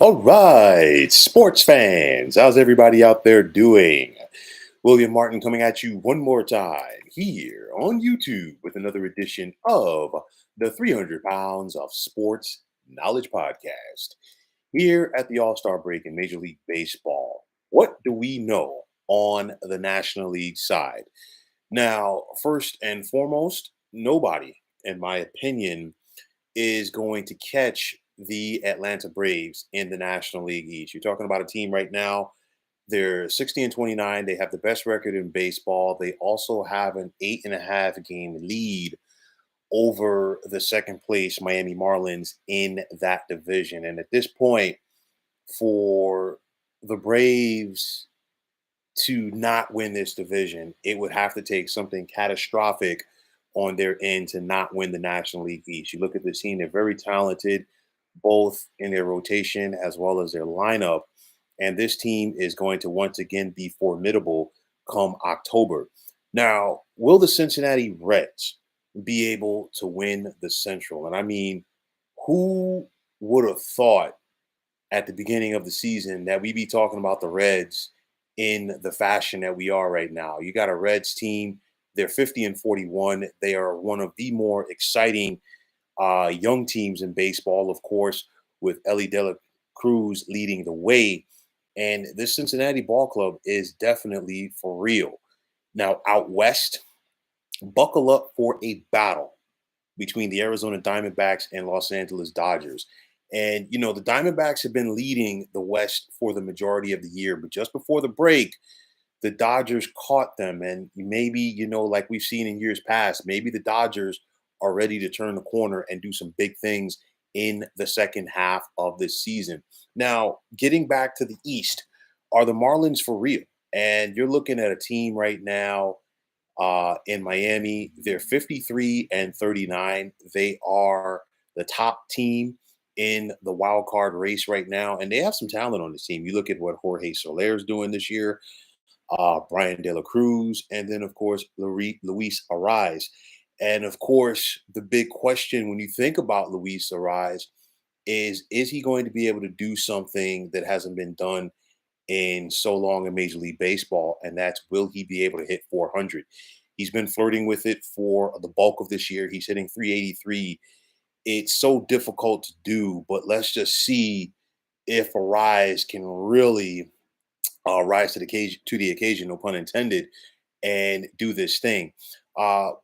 All right, sports fans, how's everybody out there doing? William Martin coming at you one more time here on YouTube with another edition of the 300 Pounds of Sports Knowledge Podcast. Here at the All Star break in Major League Baseball, what do we know on the National League side? Now, first and foremost, nobody, in my opinion, is going to catch the Atlanta Braves in the National League East. You're talking about a team right now. They're 60 and 29. They have the best record in baseball. They also have an 8.5 game lead over the second place Miami Marlins in that division. And at this point, for the Braves to not win this division, it would have to take something catastrophic on their end to not win the National League East. You look at the team, they're very talented, both in their rotation as well as their lineup. And this team is going to once again be formidable come October. Now, will the Cincinnati Reds be able to win the Central? And I mean, who would have thought at the beginning of the season that we be talking about the Reds in the fashion that we are right now? You got a Reds team, they're 50 and 41. They are one of the more exciting young teams in baseball, of course, with Ellie De La Cruz leading the way. And this Cincinnati ball club is definitely for real. Now, out west, buckle up for a battle between the Arizona Diamondbacks and Los Angeles Dodgers. And, the Diamondbacks have been leading the West for the majority of the year, but just before the break, the Dodgers caught them. And maybe, like we've seen in years past, maybe the Dodgers are ready to turn the corner and do some big things in the second half of this season. Now, getting back to the East, are the Marlins for real? And you're looking at a team right now in Miami. They're 53 and 39. They are the top team in the wild card race right now, and they have some talent on this team. You look at what Jorge Soler is doing this year, Brian De La Cruz, and then of course Luis Ariz. And of course, the big question when you think about Luis Ariz is he going to be able to do something that hasn't been done in so long in Major League Baseball, and that's will he be able to hit 400? He's been flirting with it for the bulk of this year. He's hitting 383. It's so difficult to do, but let's just see if Arise can really rise to the occasion, no pun intended, and do this thing.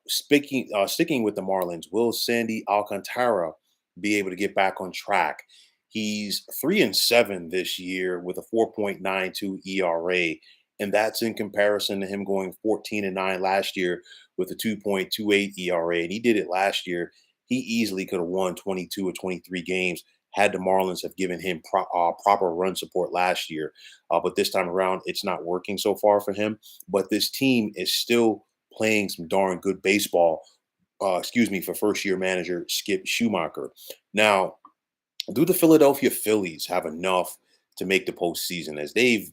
Sticking with the Marlins, will Sandy Alcantara be able to get back on track? He's 3-7 this year with a 4.92 ERA, and that's in comparison to him going 14-9 last year with a 2.28 ERA. And he did it last year. He easily could have won 22 or 23 games had the Marlins have given him proper run support last year. But this time around, it's not working so far for him. But this team is still playing some darn good baseball, for first year manager Skip Schumacher. Now, do the Philadelphia Phillies have enough to make the postseason as they've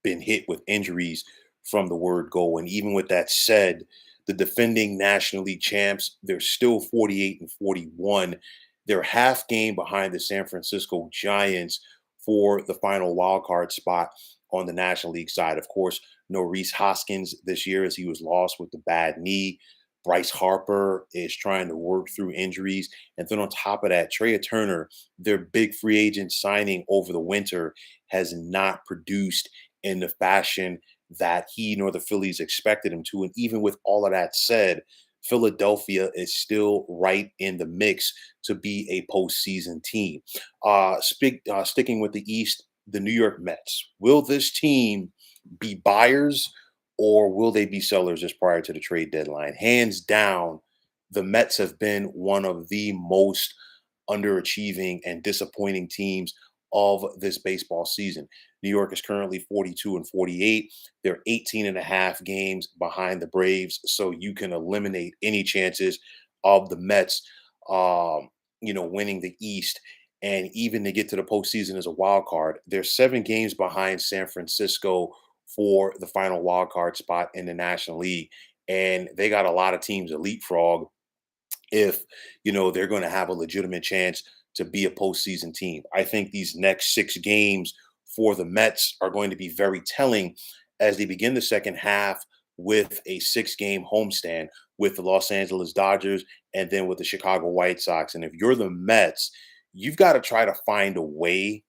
been hit with injuries from the word go? And even with that said, the defending National League champs, they're still 48 and 41. They're half game behind the San Francisco Giants for the final wild card spot on the National League side. Of course, no Reese Hoskins this year as he was lost with the bad knee. Bryce Harper is trying to work through injuries. And then on top of that, Trey Turner, their big free agent signing over the winter, has not produced in the fashion that he nor the Phillies expected him to. And even with all of that said, Philadelphia is still right in the mix to be a postseason team. Sticking with the East, the New York Mets. Will this team be buyers or will they be sellers just prior to the trade deadline? Hands down, the Mets have been one of the most underachieving and disappointing teams of this baseball season. New York is currently 42 and 48. They're 18 and a half games behind the Braves. So you can eliminate any chances of the Mets, winning the East. And even to get to the postseason as a wild card, they're 7 games behind San Francisco for the final wild card spot in the National League. And they got a lot of teams to leapfrog if they're going to have a legitimate chance to be a postseason team. I think these next 6 games for the Mets are going to be very telling as they begin the second half with a 6 game homestand with the Los Angeles Dodgers and then with the Chicago White Sox. And if you're the Mets, you've got to try to find a way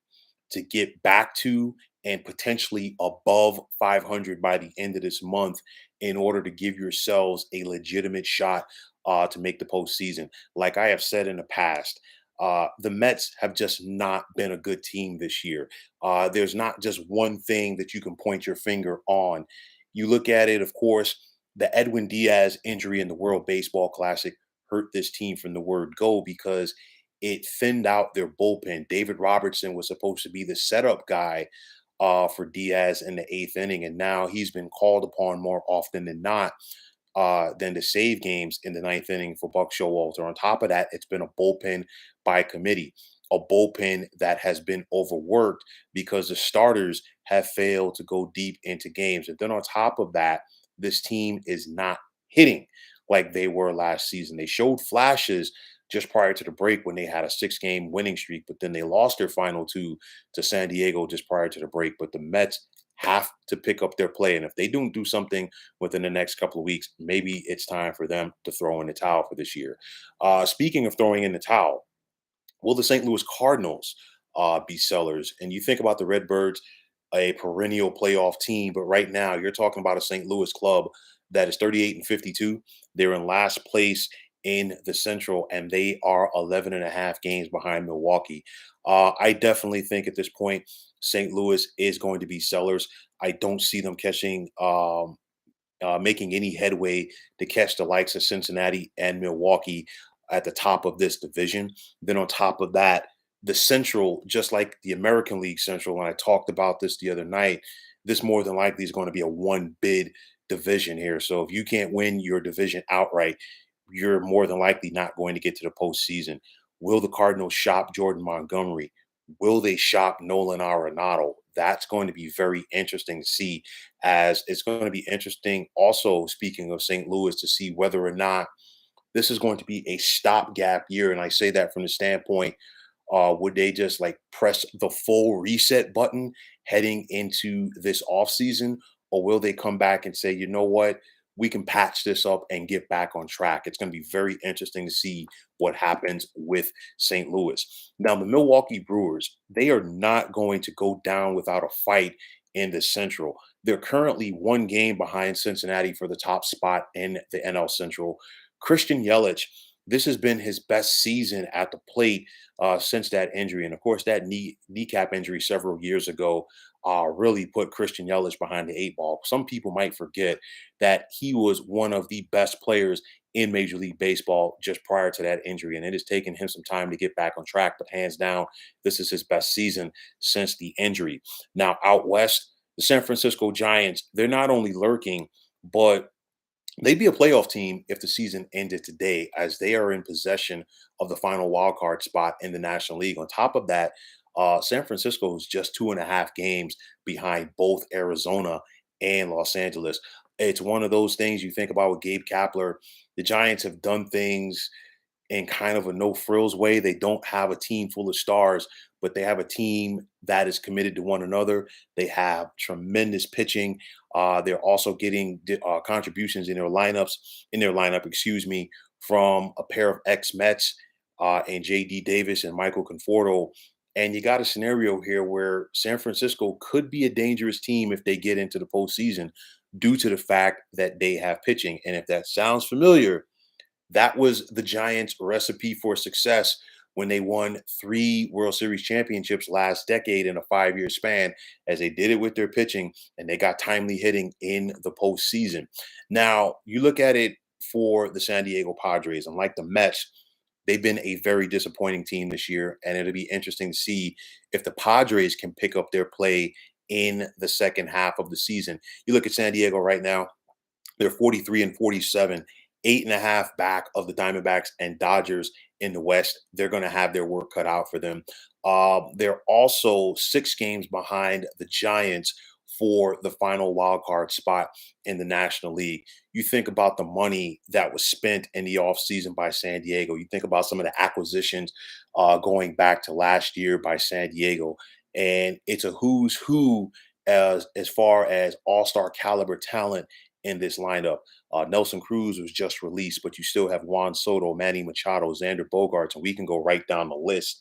to get back to and potentially above 500 by the end of this month in order to give yourselves a legitimate shot to make the postseason. Like I have said in the past, the Mets have just not been a good team this year. There's not just one thing that you can point your finger on. You look at it, of course, the Edwin Diaz injury in the World Baseball Classic hurt this team from the word go because it thinned out their bullpen. David Robertson was supposed to be the setup guy for Diaz in the eighth inning, and now he's been called upon more often than to save games in the ninth inning for Buck Showalter. On top of that, it's been a bullpen by committee, a bullpen that has been overworked because the starters have failed to go deep into games. And then on top of that, this team is not hitting like they were last season. They showed flashes just prior to the break when they had a 6 game winning streak, but then they lost their final two to San Diego just prior to the break. But the Mets have to pick up their play. And if they don't do something within the next couple of weeks, maybe it's time for them to throw in the towel for this year. Speaking of throwing in the towel, will the St. Louis Cardinals be sellers? And you think about the Redbirds, a perennial playoff team, but right now you're talking about a St. Louis club that is 38 and 52. They're in last place in the Central, and they are 11 and a half games behind Milwaukee. I definitely think at this point, St. Louis is going to be sellers. I don't see them making any headway to catch the likes of Cincinnati and Milwaukee at the top of this division. Then on top of that, the Central, just like the American League Central, and I talked about this the other night, this more than likely is going to be a one bid division here. So if you can't win your division outright, you're more than likely not going to get to the postseason. Will the Cardinals shop Jordan Montgomery? Will they shop Nolan Arenado? That's going to be very interesting to see, as it's going to be interesting also, speaking of St. Louis, to see whether or not this is going to be a stopgap year. And I say that from the standpoint, would they just like press the full reset button heading into this offseason? Or will they come back and say, you know what, we can patch this up and get back on track? It's going to be very interesting to see what happens with St. Louis. Now, the Milwaukee Brewers, they are not going to go down without a fight in the Central. They're currently 1 game behind Cincinnati for the top spot in the NL Central. Christian Yelich, this has been his best season at the plate since that injury. And of course, that kneecap injury several years ago really put Christian Yelich behind the 8 ball. Some people might forget that he was one of the best players in Major League Baseball just prior to that injury. And it has taken him some time to get back on track. But hands down, this is his best season since the injury. Now, out west, the San Francisco Giants, they're not only lurking, but they'd be a playoff team if the season ended today, as they are in possession of the final wild card spot in the National League. On top of that, San Francisco is just 2.5 games behind both Arizona and Los Angeles. It's one of those things you think about with Gabe Kapler. The Giants have done things in kind of a no frills way. They don't have a team full of stars, but they have a team that is committed to one another. They have tremendous pitching. They're also getting contributions in their lineup, excuse me, from a pair of ex Mets and J.D. Davis and Michael Conforto. And you got a scenario here where San Francisco could be a dangerous team if they get into the postseason due to the fact that they have pitching. And if that sounds familiar, that was the Giants' recipe for success when they won 3 World Series championships last decade in a 5 year span, as they did it with their pitching and they got timely hitting in the postseason. Now, you look at it for the San Diego Padres, and like the Mets, they've been a very disappointing team this year. And it'll be interesting to see if the Padres can pick up their play in the second half of the season. You look at San Diego right now, they're 43 and 47, 8.5 back of the Diamondbacks and Dodgers in the West. They're going to have their work cut out for them. They're also 6 games behind the Giants for the final wild card spot in the National League. You think about the money that was spent in the offseason by San Diego. You think about some of the acquisitions going back to last year by San Diego, and it's a who's who as far as all-star caliber talent in this lineup. Nelson Cruz was just released, but you still have Juan Soto, Manny Machado, Xander Bogaerts, and we can go right down the list.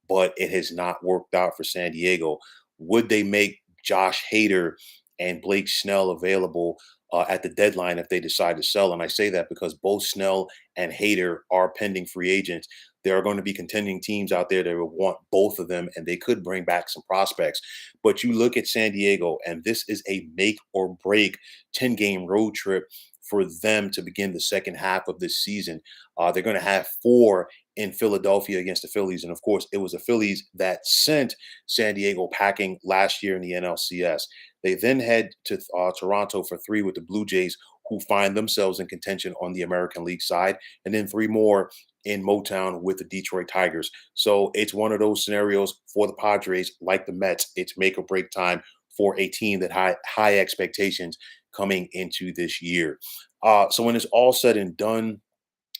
But it has not worked out for San Diego. Would they make Josh Hader and Blake Snell available at the deadline if they decide to sell? And I say that because both Snell and Hader are pending free agents. There are going to be contending teams out there that will want both of them, and they could bring back some prospects. But you look at San Diego, and this is a make or break 10-game road trip for them to begin the second half of this season. They're going to have four in Philadelphia against the Phillies. And of course, it was the Phillies that sent San Diego packing last year in the NLCS. They then head to Toronto for three with the Blue Jays, who find themselves in contention on the American League side, and then three more in Motown with the Detroit Tigers. So it's one of those scenarios for the Padres, like the Mets. It's make or break time for a team that high expectations coming into this year. So when it's all said and done,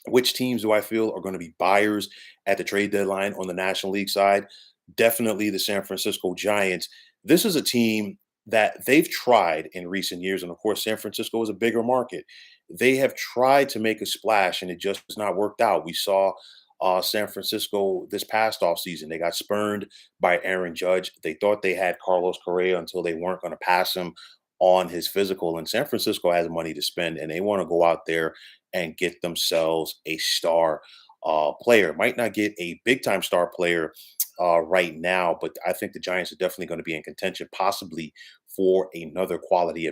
which teams do I feel are going to be buyers at the trade deadline on the National League side? Definitely the San Francisco Giants. This is a team that they've tried in recent years. And of course, San Francisco is a bigger market. They have tried to make a splash and it just has not worked out. We saw San Francisco this past offseason. They got spurned by Aaron Judge. They thought they had Carlos Correa until they weren't going to pass him on his physical. And San Francisco has money to spend and they want to go out there and get themselves a star player. Might not get a big time star player right now, but I think the Giants are definitely going to be in contention, possibly for another quality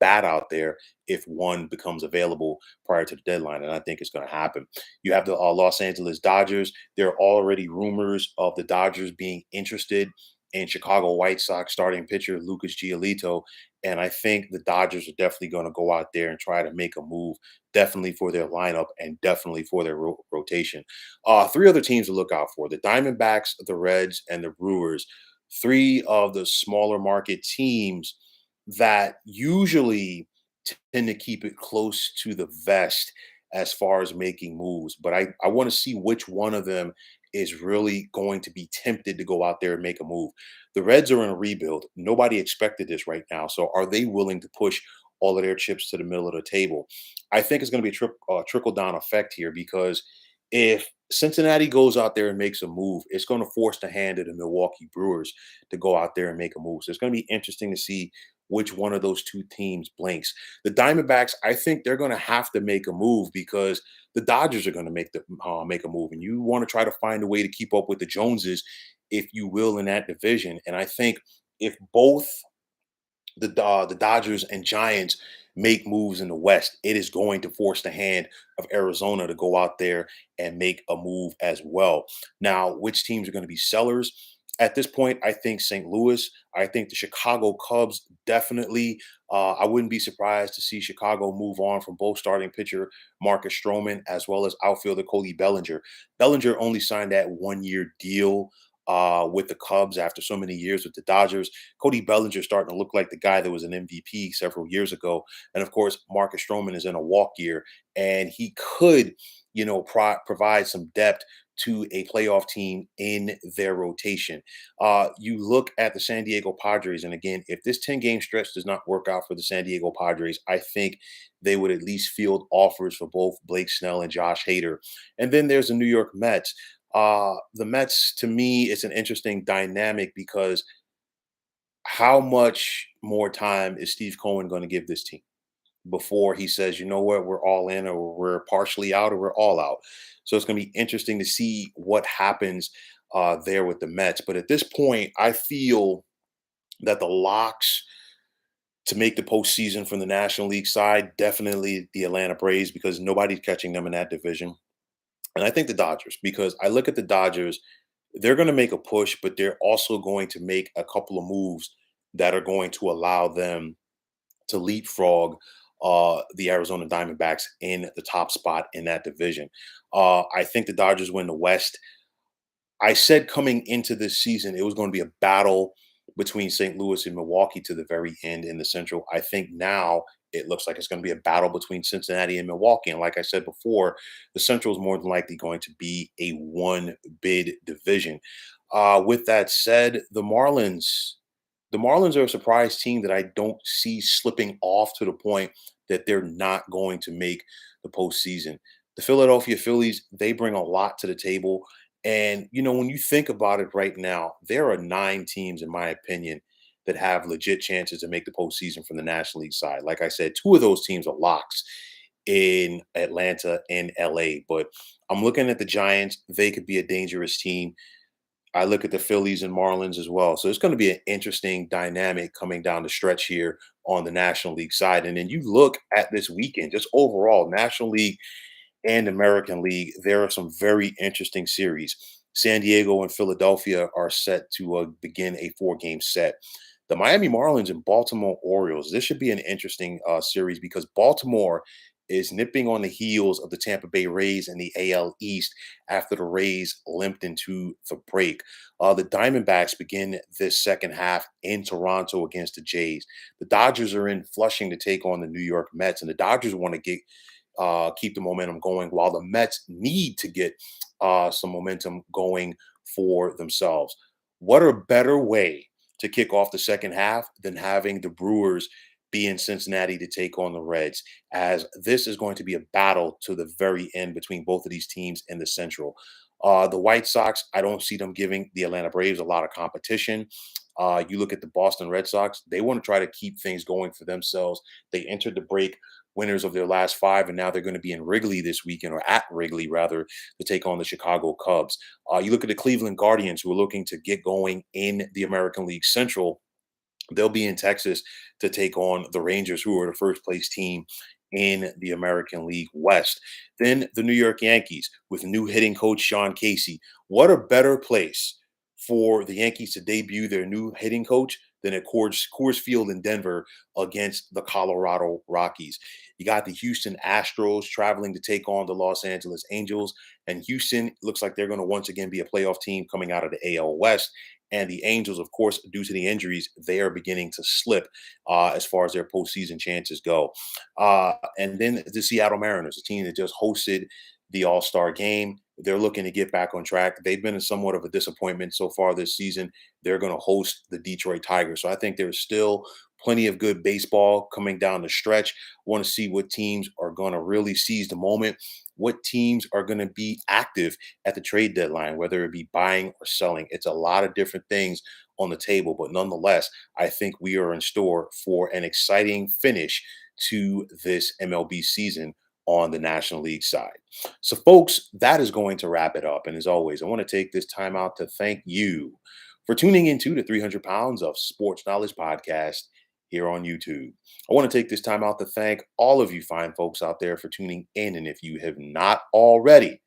bat out there if one becomes available prior to the deadline. And I think it's going to happen. You have the Los Angeles Dodgers. There are already rumors of the Dodgers being interested in Chicago White Sox starting pitcher Lucas Giolito. And I think the Dodgers are definitely going to go out there and try to make a move, definitely for their lineup and definitely for their rotation. Three other teams to look out for: the Diamondbacks, the Reds, and the Brewers. Three of the smaller market teams that usually tend to keep it close to the vest as far as making moves. But I want to see which one of them is really going to be tempted to go out there and make a move. The Reds are in a rebuild. Nobody expected this right now. So are they willing to push all of their chips to the middle of the table? I think it's going to be a trickle down effect here because if Cincinnati goes out there and makes a move, it's going to force the hand of the Milwaukee Brewers to go out there and make a move. So it's going to be interesting to see which one of those two teams blinks. The Diamondbacks, I think they're going to have to make a move because the Dodgers are going to make a move, and you want to try to find a way to keep up with the Joneses, if you will, in that division. And I think if both the Dodgers and Giants make moves in the West, it is going to force the hand of Arizona to go out there and make a move as well. Now, which teams are going to be sellers? At this point, I think St. Louis. I think the Chicago Cubs definitely. I wouldn't be surprised to see Chicago move on from both starting pitcher Marcus Stroman as well as outfielder Cody Bellinger. Bellinger only signed that 1 year deal with the Cubs after so many years with the Dodgers. Cody Bellinger starting to look like the guy that was an MVP several years ago. And of course, Marcus Stroman is in a walk year, and he could, provide some depth to a playoff team in their rotation. You look at the San Diego Padres, and again, if this 10-game stretch does not work out for the San Diego Padres, I think they would at least field offers for both Blake Snell and Josh Hader. And then there's the New York Mets. The Mets, to me, is an interesting dynamic because how much more time is Steve Cohen going to give this team before he says, you know what, we're all in, or we're partially out, or we're all out? So it's going to be interesting to see what happens there with the Mets. But at this point, I feel that the locks to make the postseason from the National League side, definitely the Atlanta Braves, because nobody's catching them in that division. And I think the Dodgers, because I look at the Dodgers, they're going to make a push, but they're also going to make a couple of moves that are going to allow them to leapfrog the Arizona Diamondbacks in the top spot in that division. I think the Dodgers win the West. I said coming into this season, it was going to be a battle between St. Louis and Milwaukee to the very end in the Central. I think now it looks like it's going to be a battle between Cincinnati and Milwaukee. And like I said before, the Central is more than likely going to be a one bid division. With that said, the Marlins are a surprise team that I don't see slipping off to the point that they're not going to make the postseason. The Philadelphia Phillies, they bring a lot to the table. And, when you think about it right now, there are 9 teams, in my opinion, that have legit chances to make the postseason from the National League side. Like I said, 2 of those teams are locks in Atlanta and LA. But I'm looking at the Giants. They could be a dangerous team. I look at the Phillies and Marlins as well. So it's going to be an interesting dynamic coming down the stretch here on the National League side. And then you look at this weekend, just overall, National League and American League, there are some very interesting series. San Diego and Philadelphia are set to begin a 4-game set. The Miami Marlins and Baltimore Orioles, this should be an interesting series because Baltimore is nipping on the heels of the Tampa Bay Rays in the AL East after the Rays limped into the break. The Diamondbacks begin this second half in Toronto against the Jays. The Dodgers are in Flushing to take on the New York Mets, and the Dodgers want to keep the momentum going, while the Mets need to get some momentum going for themselves. What a better way to kick off the second half than having the Brewers be in Cincinnati to take on the Reds, as this is going to be a battle to the very end between both of these teams in the Central. The White Sox, I don't see them giving the Atlanta Braves a lot of competition. You look at the Boston Red Sox, they want to try to keep things going for themselves. They entered the break winners of their last 5, and now they're going to be in Wrigley this weekend, or at Wrigley rather, to take on the Chicago Cubs. You look at the Cleveland Guardians, who are looking to get going in the American League Central. They'll be in Texas to take on the Rangers, who are the first place team in the American League West. Then the New York Yankees with new hitting coach Sean Casey. What a better place for the Yankees to debut their new hitting coach than at Coors Field in Denver against the Colorado Rockies. You got the Houston Astros traveling to take on the Los Angeles Angels, and Houston looks like they're going to once again be a playoff team coming out of the AL West. And the Angels, of course, due to the injuries, they are beginning to slip as far as their postseason chances go. And then the Seattle Mariners, a team that just hosted the All-Star game. They're looking to get back on track. They've been somewhat of a disappointment so far this season. They're going to host the Detroit Tigers. So I think there's still plenty of good baseball coming down the stretch. Want to see what teams are going to really seize the moment, what teams are going to be active at the trade deadline, whether it be buying or selling. It's a lot of different things on the table, but nonetheless, I think we are in store for an exciting finish to this MLB season on the National League side. So, folks, that is going to wrap it up. And as always, I want to take this time out to thank you for tuning into the 300 Pounds of Sports Knowledge podcast here on YouTube. I want to take this time out to thank all of you fine folks out there for tuning in. And if you have not already,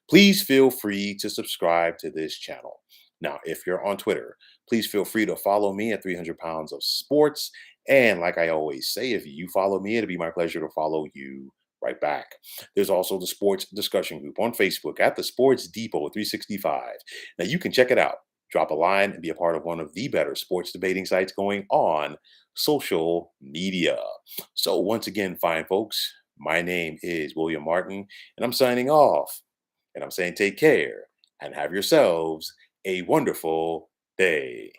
please feel free to subscribe to this channel. Now, if you're on Twitter, please feel free to follow me at 300 Pounds of Sports. And like I always say, if you follow me, it'll be my pleasure to follow you right back. There's also the sports discussion group on Facebook at the Sports Depot 365. Now you can check it out. Drop a line and be a part of one of the better sports debating sites going on social media. So once again, fine folks, my name is William Martin, and I'm signing off. And I'm saying take care and have yourselves a wonderful day.